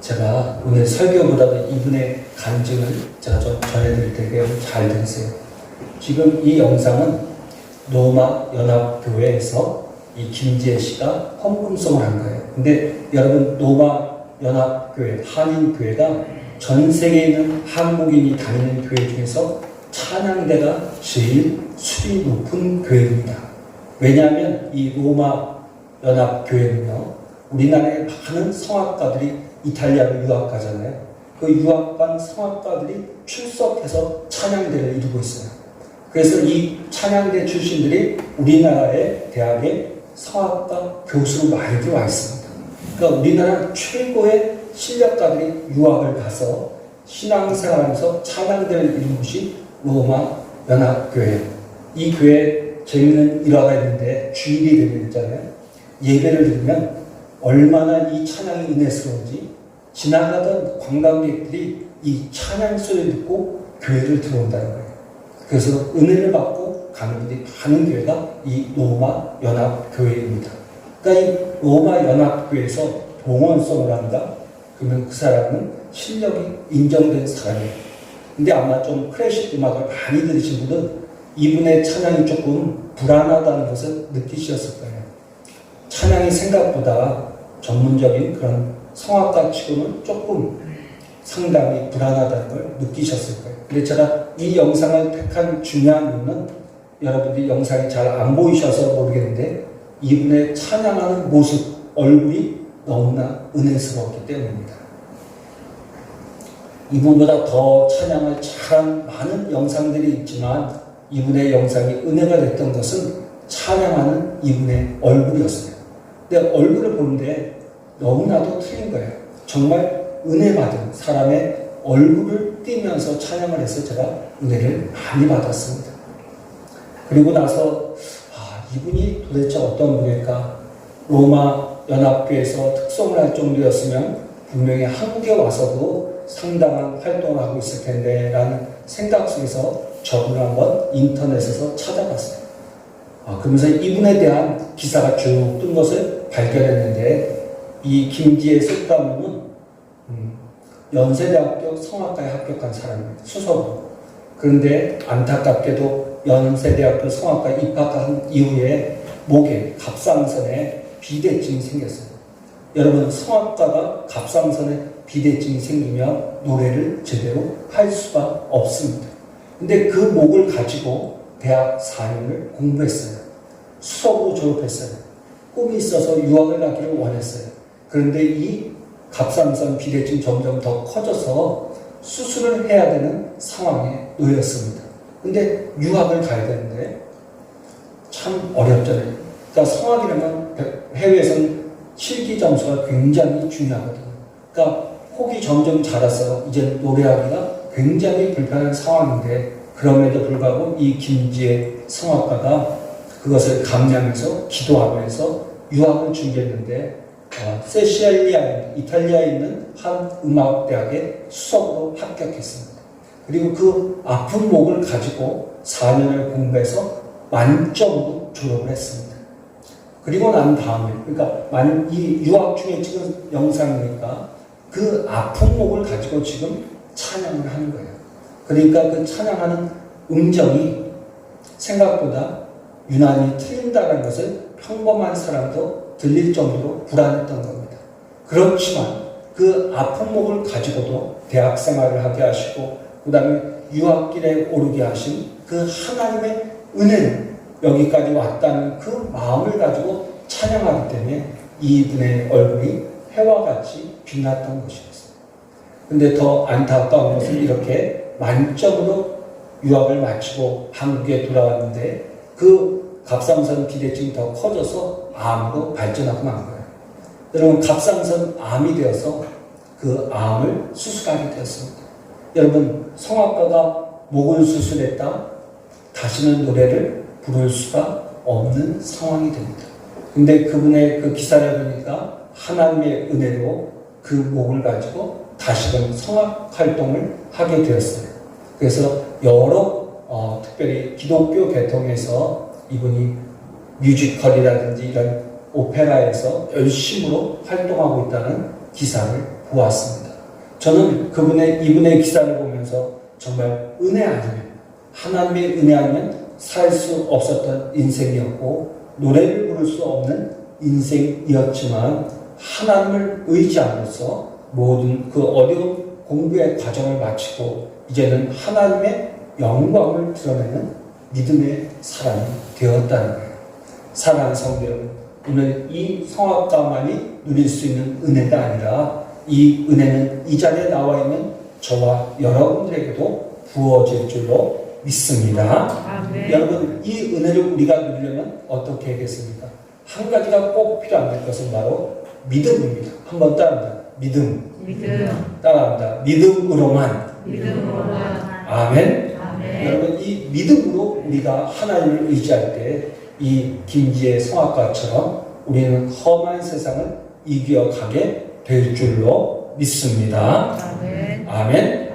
제가 오늘 설교보다도 이분의 간증을 제가 좀 전해드릴 텐데요. 잘 들으세요. 지금 이 영상은 로마 연합교회에서 이 김지혜 씨가 헌금송을 한 거예요. 근데 여러분, 로마 연합교회, 한인교회가 전 세계에 있는 한국인이 다니는 교회 중에서 찬양대가 제일 수준이 높은 교회입니다. 왜냐하면 이 로마 연합교회는요, 우리나라의 많은 성악가들이 이탈리아로 유학 가잖아요. 그 유학 간 성악가들이 출석해서 찬양대를 이루고 있어요. 그래서 이 찬양대 출신들이 우리나라의 대학에 성악가 교수로 많이 들어와 있습니다. 그러니까 우리나라 최고의 실력가들이 유학을 가서 신앙생활하면서 찬양대를 이룬 곳이 로마 연합교회예요. 이 교회에 재미있는 일화가 있는데, 주일이 되면 있잖아요. 예배를 드리면 얼마나 이 찬양이 은혜스러운지 지나가던 관광객들이 이 찬양 소리를 듣고 교회를 들어온다는 거예요. 그래서 은혜를 받고 가는 분들이 많은 교회가 이 로마 연합교회입니다. 그러니까 이 로마 연합교회에서 봉헌송을 한다? 그러면 그 사람은 실력이 인정된 사람이에요. 근데 아마 좀 클래식 음악을 많이 들으신 분은 이분의 찬양이 조금 불안하다는 것을 느끼셨을 거예요. 찬양이 생각보다 전문적인 그런 성악가 치고는 조금 상당히 불안하다는 걸 느끼셨을 거예요. 근데 제가 이 영상을 택한 중요한 이유는 여러분들이 영상이 잘 안 보이셔서 모르겠는데, 이분의 찬양하는 모습, 얼굴이 너무나 은혜스러웠기 때문입니다. 이분보다 더 찬양을 잘한 많은 영상들이 있지만 이분의 영상이 은혜가 됐던 것은 찬양하는 이분의 얼굴이었어요. 근데 얼굴을 보는데 너무나도 틀린 거예요. 정말 은혜 받은 사람의 얼굴을 띄면서 찬양을 해서 제가 은혜를 많이 받았습니다. 그리고 나서 이분이 도대체 어떤 분일까? 로마 연합교회에서 특송을 할 정도였으면 분명히 한국에 와서도 상당한 활동을 하고 있을 텐데 라는 생각 속에서 저분을 한번 인터넷에서 찾아봤어요. 그러면서 이분에 대한 기사가 쭉 뜬 것을 발견했는데, 이 김지혜 석가모는 연세대학교 성악과에 합격한 사람입니다. 수석으로. 그런데 안타깝게도 연세대학교 성악과에 입학한 이후에 목에 갑상선에 비대증이 생겼어요. 여러분, 성악가가 갑상선에 비대증이 생기면 노래를 제대로 할 수가 없습니다. 근데 그 목을 가지고 대학 4년을 공부했어요. 수석으로 졸업했어요. 꿈이 있어서 유학을 가기를 원했어요. 그런데 이 갑상선 비대증이 점점 더 커져서 수술을 해야 되는 상황에 놓였습니다. 근데 유학을 가야 되는데 참 어렵잖아요. 그러니까 성악이라면 해외에서는 실기 점수가 굉장히 중요하거든요. 그러니까 혹이 점점 자라서 이제 노래하기가 굉장히 불편한 상황인데, 그럼에도 불구하고 이 김지혜 성악가가 그것을 감내하면서 기도하면서 유학을 준비했는데, 세시알리아에, 이탈리아에 있는 한 음악대학에 수석으로 합격했습니다. 그리고 그 아픈 목을 가지고 4년을 공부해서 만점으로 졸업을 했습니다. 그리고 난 다음에, 그러니까 이 유학 중에 찍은 영상이니까 그 아픈 목을 가지고 지금 찬양을 하는 거예요. 그러니까 그 찬양하는 음정이 생각보다 유난히 틀린다는 것을 평범한 사람도 들릴 정도로 불안했던 겁니다. 그렇지만 그 아픈 목을 가지고도 대학 생활을 하게 하시고, 그 다음에 유학길에 오르게 하신 그 하나님의 은혜는 여기까지 왔다는 그 마음을 가지고 찬양하기 때문에 이분의 얼굴이 해와 같이 빛났던 것이었어요. 근데 더 안타까운 것은 이렇게 만점으로 유학을 마치고 한국에 돌아왔는데 그 갑상선 비대증이 더 커져서 암으로 발전하고 만 거예요. 여러분, 갑상선 암이 되어서 그 암을 수술하게 되었습니다. 여러분, 성악가가 목을 수술했다? 다시는 노래를 부를 수가 없는 상황이 됩니다. 근데 그분의 그 기사를 보니까 하나님의 은혜로 그 목을 가지고 다시금 성악 활동을 하게 되었어요. 그래서 여러 특별히 기독교 계통에서 이분이 뮤지컬이라든지 이런 오페라에서 열심으로 활동하고 있다는 기사를 보았습니다. 저는 이분의 기사를 보면서 정말 은혜 아니면, 하나님의 은혜 아니면 살 수 없었던 인생이었고, 노래를 부를 수 없는 인생이었지만, 하나님을 의지하면서 모든 그 어려운 공부의 과정을 마치고, 이제는 하나님의 영광을 드러내는 믿음의 사람이 되었다는 거예요. 사랑하는 성도 여러분, 오늘 이 성악가만이 누릴 수 있는 은혜가 아니라 이 은혜는 이 자리에 나와 있는 저와 여러분들에게도 부어질 줄로 믿습니다. 아멘. 여러분, 이 은혜를 우리가 누리려면 어떻게 하겠습니까? 한 가지가 꼭 필요한 것은 바로 믿음입니다. 한번 따라합니다. 믿음. 따라합니다. 믿음으로만. 아멘. 여러분, 이 믿음으로 우리가 하나님을 의지할 때 이 김지혜 성악가처럼 우리는 험한 세상을 이겨가게 될 줄로 믿습니다. 아멘.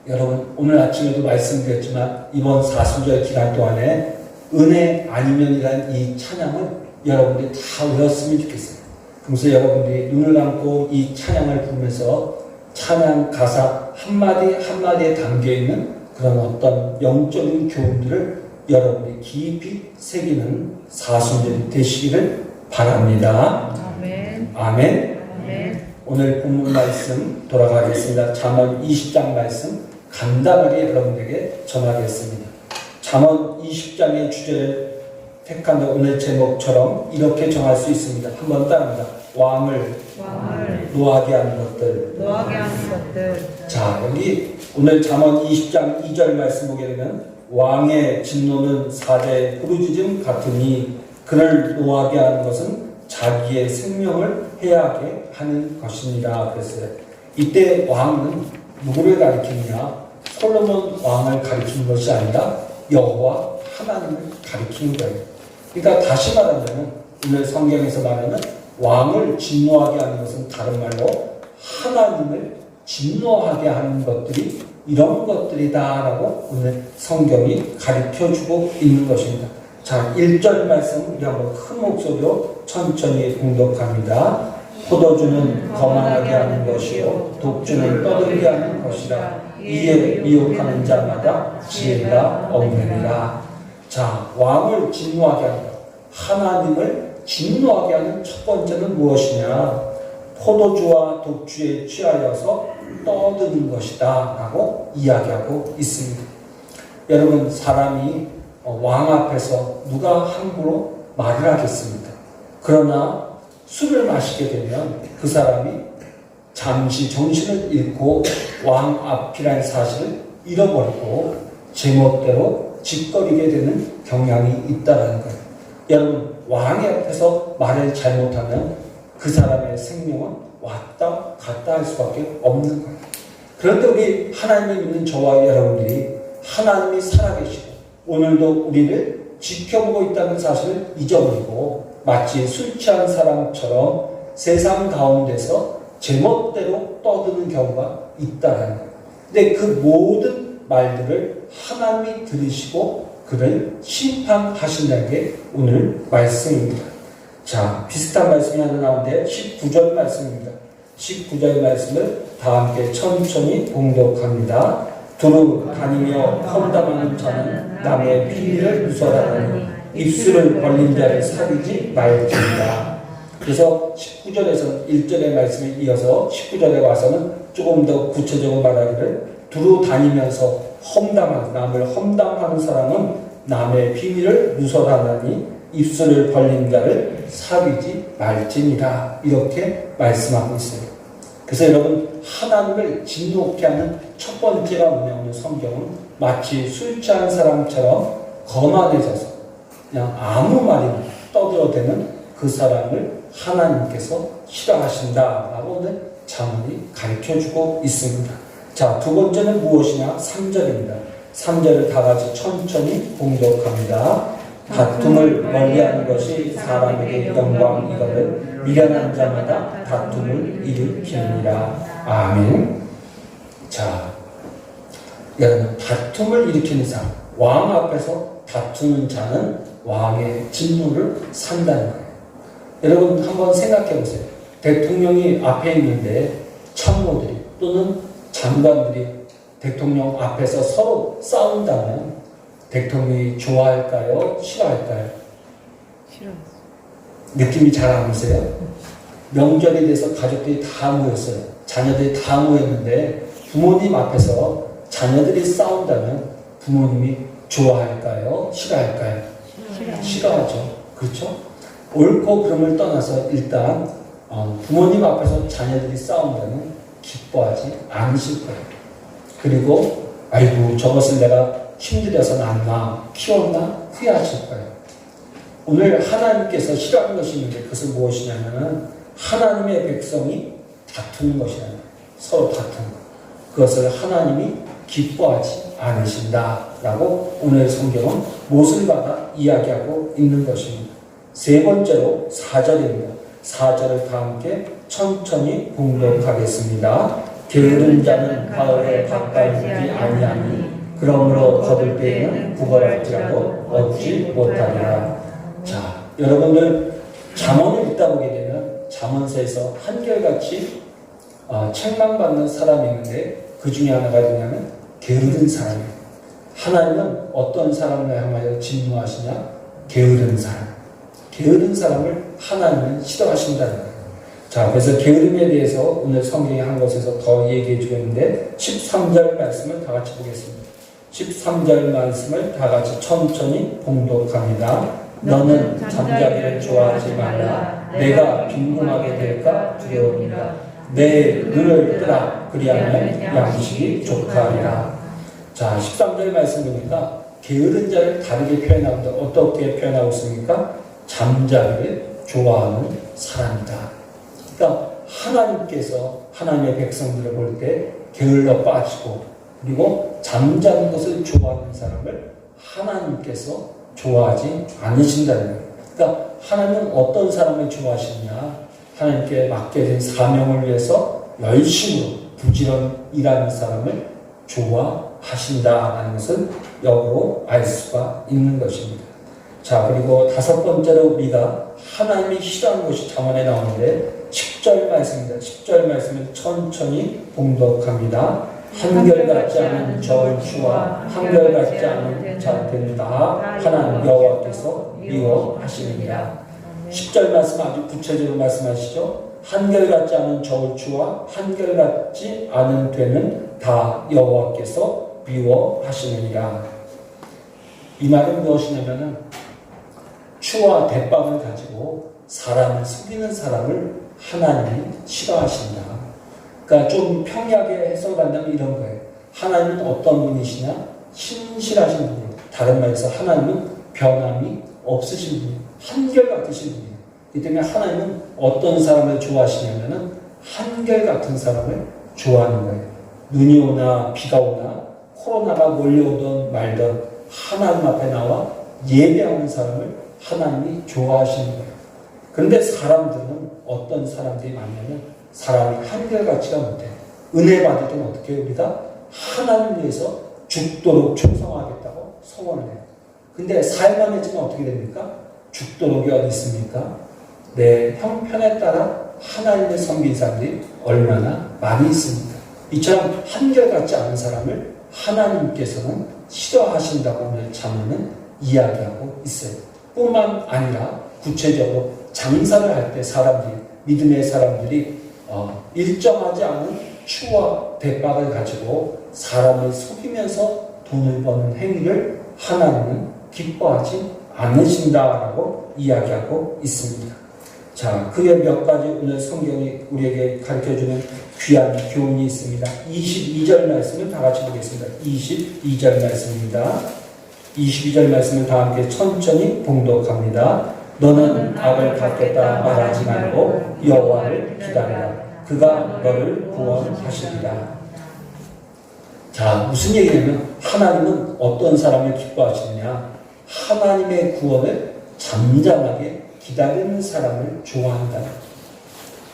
여러분, 오늘 아침에도 말씀드렸지만 이번 사순절 기간 동안에 은혜 아니면이란 이 찬양을 여러분들이 다 외웠으면 좋겠어요. 그래서 여러분들이 눈을 감고 이 찬양을 부르면서 찬양 가사 한마디 한마디에 담겨있는 그런 어떤 영적인 교훈들을 여러분이 깊이 새기는 사순절이 되시기를 바랍니다. 아멘. 오늘 본문 말씀 돌아가겠습니다. 잠언 20장 말씀 간단하게 여러분들에게 전하겠습니다. 잠언 20장의 주제를 택한 오늘 제목처럼 이렇게 정할 수 있습니다. 한번 따라합니다. 왕을 노하게 하는 것들. 자, 여기 오늘 잠언 20장 2절 말씀 보게 되면 왕의 진노는 사대의 부르짖음 같으니 그를 노하게 하는 것은 자기의 생명을 해하게 하는 것입니다. 그랬어요. 이때 왕은 누구를 가리키느냐? 솔로몬 왕을 가리키는 것이 아니라 여호와 하나님을 가리키는 거예요. 그러니까 다시 말하면 오늘 성경에서 말하는 왕을 진노하게 하는 것은 다른 말로 하나님을 진노하게 하는 것들이 이런 것들이다라고 오늘 성경이 가르쳐주고 있는 것입니다. 자, 1절 말씀 우리 한번 큰 목소리로 천천히 봉독합니다. 포도주는 거만하게 하는 것이요 독주는 떠들게 하는 것이라. 이에 미혹하는 자마다 지혜가 없느니라. 자, 왕을 진노하게 하는 것, 하나님을 진노하게 하는 첫 번째는 무엇이냐? 포도주와 독주에 취하여서 떠드는 것이다 라고 이야기하고 있습니다. 여러분, 사람이 왕 앞에서 누가 함부로 말을 하겠습니까? 그러나 술을 마시게 되면 그 사람이 잠시 정신을 잃고 왕 앞이라는 사실을 잃어버리고 제멋대로 짓거리게 되는 경향이 있다는 거예요. 여러분, 왕의 앞에서 말을 잘못하면 그 사람의 생명은 왔다 갔다 할 수밖에 없는 거예요. 그런데 우리 하나님을 믿는 저와 여러분들이 하나님이 살아계시고 오늘도 우리를 지켜보고 있다는 사실을 잊어버리고 마치 술 취한 사람처럼 세상 가운데서 제멋대로 떠드는 경우가 있다는 거예요. 근데 그 모든 말들을 하나님이 들으시고 그를 심판하신다는 게 오늘 말씀입니다. 자, 비슷한 말씀이 하나 나오는데 19절 말씀입니다. 19절 말씀을 다 함께 천천히 봉독합니다. 두루 다니며 험담하는 자는 남의 비밀을 누설하나니 입술을 벌린 자를 사귀지 말지니라. 그래서 19절에서 1절의 말씀에 이어서 19절에 와서는 조금 더 구체적으로 말하기를 두루 다니면서 남을 험담하는 사람은 남의 비밀을 누설하나니 입술을 벌린 자를 사귀지 말지니라. 이렇게 말씀하고 있어요. 그래서 여러분, 하나님을 진노케 하는 첫 번째가 뭐냐면 성경은 마치 술 취한 사람처럼 거만해져서 그냥 아무 말이나 떠들어대는 그 사람을 하나님께서 싫어하신다라고 오늘 잠언이 가르쳐주고 있습니다. 자, 두 번째는 무엇이냐? 3절입니다. 3절을 다 같이 천천히 봉독합니다. 다툼을 멀리하는 것이 사람에게 영광이거든 미련한 자마다 다툼을 일으키느니라. 아멘. 자, 여러분, 다툼을 일으키는 사람, 왕 앞에서 다투는 자는 왕의 진노를 산다는 거예요. 여러분, 한번 생각해 보세요. 대통령이 앞에 있는데 참모들이 또는 장관들이 대통령 앞에서 서로 싸운다면 대통령이 좋아할까요? 싫어할까요? 싫어. 느낌이 잘 안 오세요? 명절에 대해서 가족들이 다 모였어요. 자녀들이 다 모였는데 부모님 앞에서 자녀들이 싸운다면 부모님이 좋아할까요? 싫어할까요? 싫어하죠. 그렇죠? 옳고 그름을 떠나서 일단 부모님 앞에서 자녀들이 싸운다면 기뻐하지 않으실 거예요. 그리고 아이고 저것을 내가 힘들여서 낳았나 키웠나 후회하실 거예요. 오늘 하나님께서 싫어하는 것이 있는데 그것은 무엇이냐면 하나님의 백성이 다투는 것이라는 거예요. 서로 다투는 것. 그것을 하나님이 기뻐하지 않으신다라고 오늘 성경은 못을 받아 이야기하고 있는 것입니다. 세 번째로 4절입니다. 4절을 다 함께 천천히 봉독하겠습니다. 게으른 자는 가을에 가까이지 아니하니 그러므로 거둘 때에는 구걸할지라도 얻지 못하리라. 자, 여러분들 잠언을 읽다 보게 되면 잠언서에서 한결같이 책망받는 사람이 있는데 그 중에 하나가 누구냐면 게으른 사람이에요. 하나님은 어떤 사람을 향하여 진노하시냐? 게으른 사람. 게으른 사람을 하나님은 싫어하신다는 거예요. 자, 그래서 게으름에 대해서 오늘 성경이 한 것에서 더 얘기해 주겠는데 13절 말씀을 다 같이 보겠습니다. 13절 말씀을 다 같이 천천히 봉독합니다. 너는 잠자기를 좋아하지 말라. 내가 빈궁하게 될까 두려우니라. 내 눈을 뜨라. 그리하면 양식이 좋다리라. 자, 13절 말씀 보니까 게으른 자를 다르게 표현하는데 어떻게 표현하고 있습니까? 잠자기를 좋아하는 사람이다. 그러니까 하나님께서 하나님의 백성들을 볼 때 게을러 빠지고 그리고 잠자는 것을 좋아하는 사람을 하나님께서 좋아하지 않으신다는 거예요. 그러니까 하나님은 어떤 사람을 좋아하시느냐? 하나님께 맡겨진 사명을 위해서 열심으로 부지런히 일하는 사람을 좋아하신다는 것을 역으로 알 수가 있는 것입니다. 자, 그리고 다섯 번째로 우리가 하나님이 싫어하는 것이 잠언에 나오는데 10절 말씀입니다. 10절 말씀을 천천히 봉독합니다. 한결같지 않은 저울추와 한결같지 않은 자들은 다 하나님 여호와께서 미워하시느니라. 10절 말씀 아주 구체적으로 말씀하시죠. 한결같지 않은 저울추와 한결같지 않은 되는 다 여호와께서 미워하시느니라. 이 말은 무엇이냐면은 추와 대빵을 가지고 사람을 속이는 사람을 하나님이 싫어하신다. 그러니까 좀 평이하게 해석한다면 이런 거예요. 하나님은 어떤 분이시냐? 신실하신 분이에요. 다른 말에서 하나님은 변함이 없으신 분이에요. 한결같으신 분이에요. 이 때문에 하나님은 어떤 사람을 좋아하시냐면은 한결같은 사람을 좋아하는 거예요. 눈이 오나 비가 오나 코로나가 몰려오던 말던 하나님 앞에 나와 예배하는 사람을 하나님이 좋아하시는 거예요. 그런데 사람들은 어떤 사람들이 많냐면 사람이 한결같지가 못해요. 은혜 받을 때는 어떻게 해요? 우리가 하나님 위해서 죽도록 충성하겠다고 소원을 해요. 근데 살만해지면 어떻게 됩니까? 죽도록이 어디 있습니까? 내 형편에 따라 하나님을 섬긴 사람들이 얼마나 많이 있습니다. 이처럼 한결같지 않은 사람을 하나님께서는 싫어하신다고 오늘 잠언은 이야기하고 있어요. 뿐만 아니라 구체적으로 장사를 할 때 사람들이 믿음의 사람들이 일정하지 않은 추와 대박을 가지고 사람을 속이면서 돈을 버는 행위를 하나님은 기뻐하지 않으신다라고 이야기하고 있습니다. 자, 그게 몇 가지 오늘 성경이 우리에게 가르쳐주는 귀한 교훈이 있습니다. 22절 말씀을 다 같이 보겠습니다. 22절 말씀입니다. 22절 말씀을 다 함께 천천히 봉독합니다. 너는 악을 갚겠다 말하지 말고 여호와를 기다리라. 그가 너를 구원하시리라. 자, 무슨 얘기냐면 하나님은 어떤 사람을 기뻐하시느냐? 하나님의 구원을 잠잠하게 기다리는 사람을 좋아한다.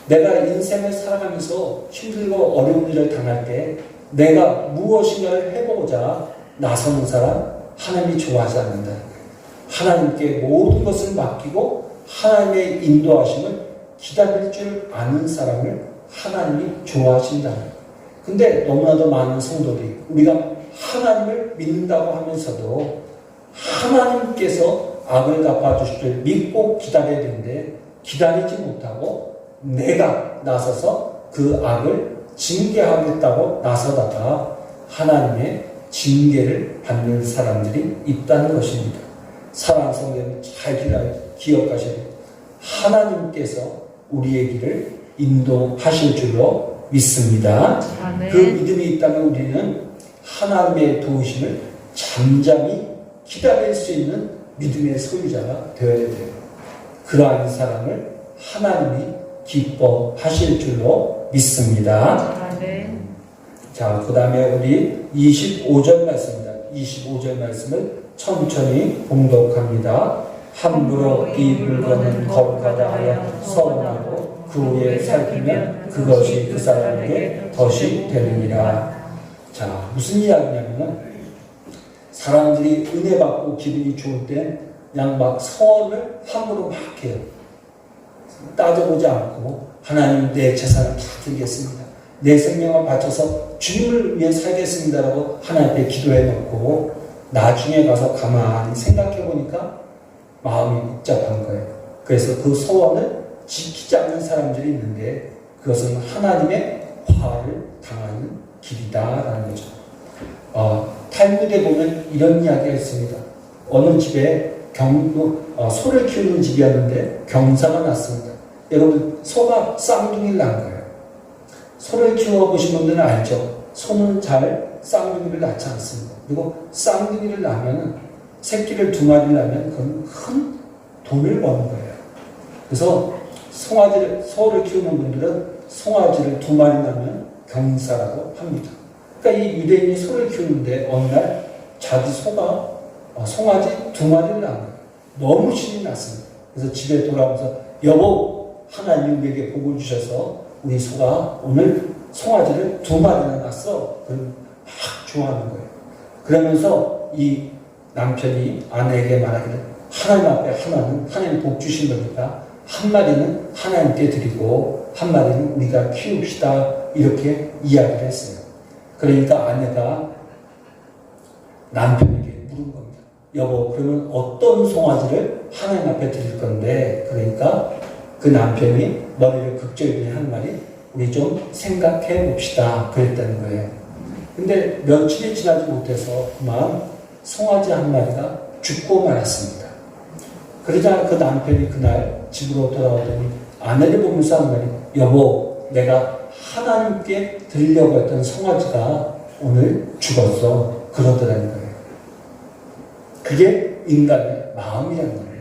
내가 인생을 살아가면서 힘들고 어려운 일을 당할 때 내가 무엇인가를 해보고자 나서는 사람 하나님이 좋아하지 않는다. 하나님께 모든 것을 맡기고 하나님의 인도하심을 기다릴 줄 아는 사람을 하나님이 좋아하신다. 근데 너무나도 많은 성도들이 우리가 하나님을 믿는다고 하면서도 하나님께서 악을 갚아주실 줄 믿고 기다려야 되는데 기다리지 못하고 내가 나서서 그 악을 징계하겠다고 나서다가 하나님의 징계를 받는 사람들이 있다는 것입니다. 사랑하는 성도님 잘 기억하셔야 돼요. 하나님께서 우리의 길을 인도하실 줄로 믿습니다. 그 믿음이 있다면 우리는 하나님의 도우심을 잠잠히 기다릴 수 있는 믿음의 소유자가 되어야 돼요. 그러한 사람을 하나님이 기뻐하실 줄로 믿습니다. 자, 그 다음에 우리 25절 말씀입니다. 25절 말씀을 천천히 봉독합니다. 함부로 이 물건은 거룩하다 하여 서운하고 그 후에 살피면 그것이 그 사람에게 덫이 되느니라. 자, 무슨 이야기냐면은 사람들이 은혜 받고 기분이 좋을 때 그냥 막 서원을 함부로 막 해요. 따져보지 않고 하나님 내 재산을 다 드리겠습니다. 내 생명을 바쳐서 주님을 위해 살겠습니다라고 하나님 앞에 기도해 놓고 나중에 가서 가만히 생각해 보니까 마음이 복잡한 거예요. 그래서 그 소원을 지키지 않는 사람들이 있는데 그것은 하나님의 화를 당하는 길이다라는 거죠. 탈무드에 보면 이런 이야기가 있습니다. 어느 집에 소를 키우는 집이었는데 경사가 났습니다. 여러분 소가 쌍둥이를 낳은 거예요. 소를 키워보신 분들은 알죠. 소는 잘 쌍둥이를 낳지 않습니다. 그리고 쌍둥이를 낳으면 새끼를 2마리를 낳으면 그건 큰 돈을 버는 거예요. 그래서 소를 키우는 분들은 송아지를 2마리 낳으면 경사라고 합니다. 그러니까 이 유대인이 소를 키우는데 어느 날 자기 소가 송아지 2마리를 낳은 거예요. 너무 신이 났습니다. 그래서 집에 돌아오면서 여보, 하나님 우리에게 복을 주셔서 우리 소가 오늘 송아지를 2마리나 낳았어. 그럼 막 좋아하는 거예요. 그러면서 이 남편이 아내에게 말하기를 하나님 앞에 하나는 하나님 복 주신 거니까 한 마리는 하나님께 드리고 한 마리는 우리가 키웁시다. 이렇게 이야기를 했어요. 그러니까 아내가 남편에게 물은 겁니다. 여보, 그러면 어떤 송아지를 하나님 앞에 드릴 건데? 그러니까 그 남편이 머리를 극적이게 한 말이 우리 좀 생각해 봅시다. 그랬다는 거예요. 근데 며칠이 지나지 못해서 그만 송아지 한 마리가 죽고 말았습니다. 그러자 그 남편이 그날 집으로 돌아오더니 아내를 보면서 한 말이 여보, 내가 하나님께 드리려고 했던 송아지가 오늘 죽었어. 그러더라는 거예요. 그게 인간의 마음이라는 거예요.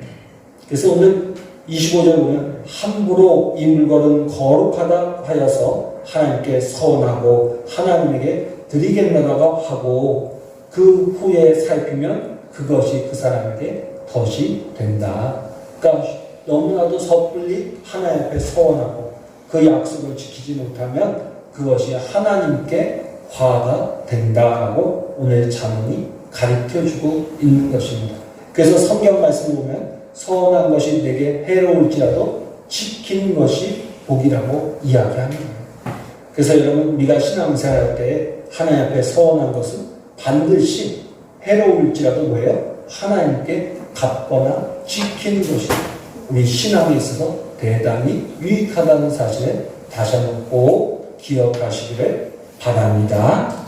그래서 오늘 25절 보면 함부로 이 물건은 거룩하다 하여서 하나님께 서원하고 하나님에게 드리겠노라고 하고 그 후에 살피면 그것이 그 사람에게 덫이 된다. 그러니까 너무나도 섣불리 하나님 앞에 서원하고 그 약속을 지키지 못하면 그것이 하나님께 화가 된다라고 오늘 자문이 가르쳐주고 있는 것입니다. 그래서 성경 말씀 보면 서원한 것이 내게 해로울지라도 지키는 것이 복이라고 이야기합니다. 그래서 여러분 우리가 신앙생활할 때 하나님 앞에 서원한 것은 반드시 해로울지라도 뭐예요? 하나님께 갚거나 지키는 것이 우리 신앙에 있어서 대단히 유익하다는 사실을 다시 한번 꼭 기억하시기를 바랍니다.